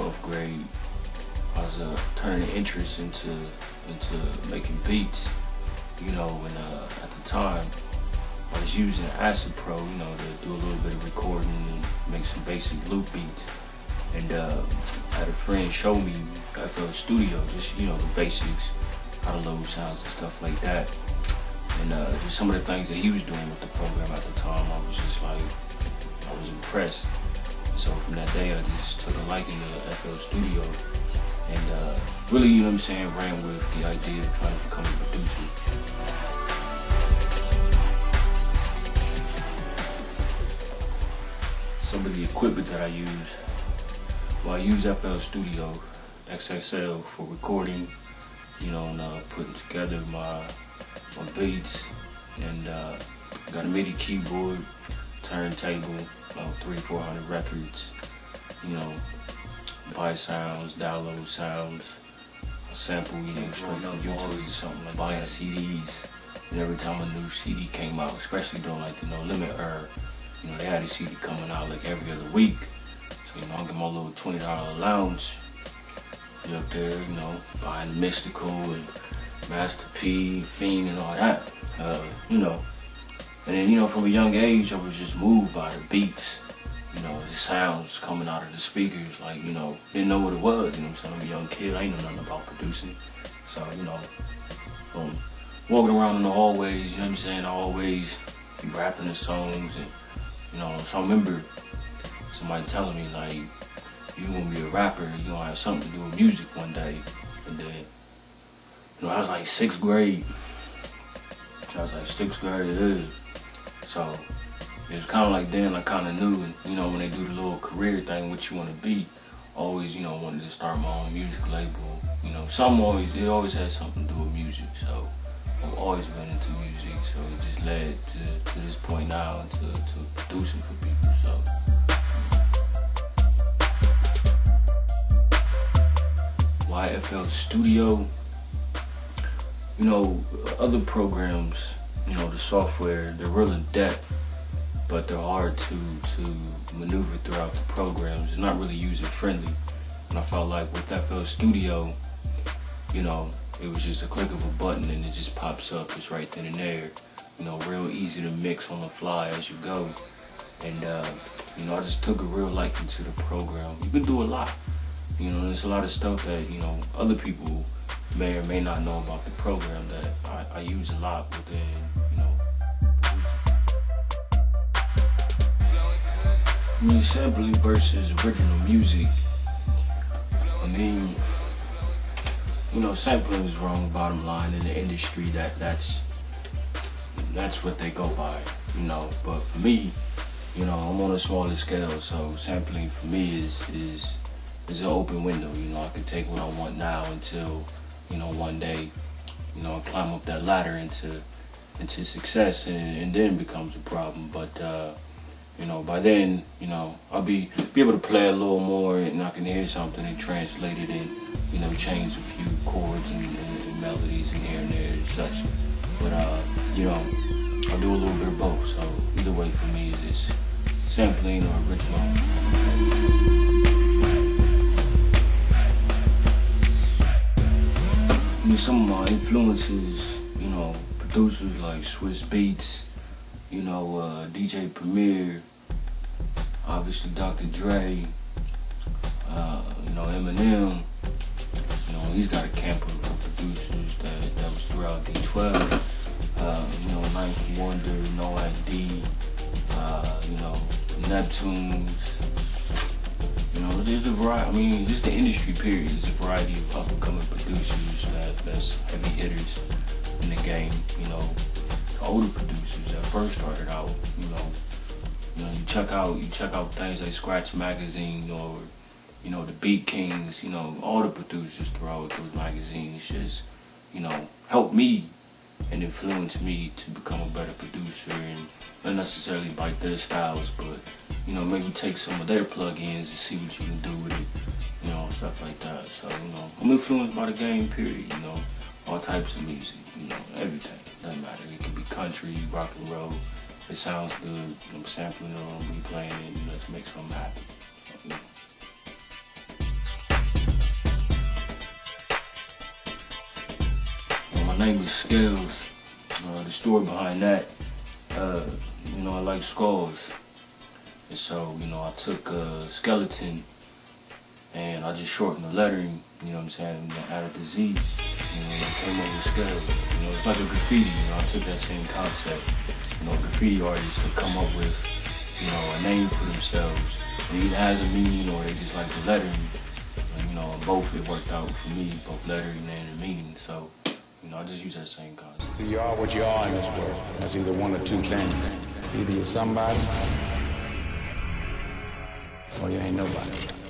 12th grade, I was turning interest into making beats, you know, and at the time I was using Acid Pro, you know, to do a little bit of recording and make some basic loop beats. And I had a friend show me FL Studio, just, you know, the basics, how to load sounds and stuff like that. And just some of the things that he was doing with the program at the time, I was just like, I was impressed. So from that day, I just took a liking to FL Studio and really, you know what I'm saying, ran with the idea of trying to become a producer. Some of the equipment that I use, well, I use FL Studio XXL for recording, you know, and putting together my beats, and got a MIDI keyboard, turntable, about 300-400 records, you know, buy sounds, download sounds, sample, you know, straight from YouTube or something, like buying CDs. And every time a new CD came out, especially during like the No Limit era, you know, they had a CD coming out like every other week. So, you know, I'll get my little $20 allowance, be up there, you know, buying Mystical and Master P, Fiend and all that, you know. And then, you know, from a young age, I was just moved by the beats, you know, the sounds coming out of the speakers, like, you know, didn't know what it was, you know what I'm saying? I'm a young kid, I ain't know nothing about producing. So, you know, walking around in the hallways, you know what I'm saying, I always be rapping the songs, and, you know, so I remember somebody telling me, like, you gonna be a rapper, you gonna have something to do with music one day. And then, you know, I was like 6th grade. So it was kind of like then I kind of knew, you know, when they do the little career thing, what you want to be. Always, you know, wanted to start my own music label. You know, it always had something to do with music. So I've always been into music. So it just led to this point now, to producing for people. So. Why FL Studio? You know, other programs, you know, the software, they're real in depth, but they're hard to maneuver throughout the programs. They're not really user friendly. And I felt like with FL Studio, you know, it was just a click of a button and it just pops up. It's right then and there. You know, real easy to mix on the fly as you go. And, you know, I just took a real liking to the program. You can do a lot. You know, there's a lot of stuff that, you know, other people may or may not know about the program that I use a lot within, you know. I mean, sampling versus original music. I mean, you know, sampling is wrong, bottom line, in the industry. That's what they go by, you know. But for me, you know, I'm on a smaller scale, so sampling for me is an open window. You know, I can take what I want now until, you know, one day, you know, I climb up that ladder into success, and then it becomes a problem. But you know, by then, you know, I'll be able to play a little more, and I can hear something and translate it and, you know, change a few chords and melodies and here and there and such. But you know, I'll do a little bit of both. So either way for me, it's sampling or original. Some of my influences, you know, producers like Swiss Beats, you know, DJ Premier, obviously Dr. Dre, you know, Eminem. You know, he's got a camp of producers that was throughout D12. You know, Ninth Wonder, No ID, you know, Neptunes. You know, there's a variety. I mean, just the industry period. There's a variety of up-and-coming producers that's heavy hitters in the game. You know, older producers that first started out. You know, you check out things like Scratch Magazine or, you know, the Beat Kings. You know, all the producers throughout those magazines just, you know, helped me and influenced me to become a better producer, and not necessarily bite their styles, but, you know, maybe take some of their plugins and see what you can do with it, you know, stuff like that. So, you know, I'm influenced by the game, period, you know, all types of music, you know, everything, doesn't matter. It can be country, rock and roll, it sounds good, I'm sampling it, I'm replaying it, you know, to make something happen. So, you know. my name is Skelz. The story behind that, I like skulls. And so, I took a skeleton and I just shortened the lettering, you know what I'm saying, and added the Z, came up with Skelz. It's like a graffiti, I took that same concept. Graffiti artists to come up with, a name for themselves. It either has a meaning or they just like the lettering. And, both it worked out for me, both lettering and the meaning. So, I just use that same concept. So you are what you are in this world. That's either one or two things. Either you're somebody or you ain't nobody.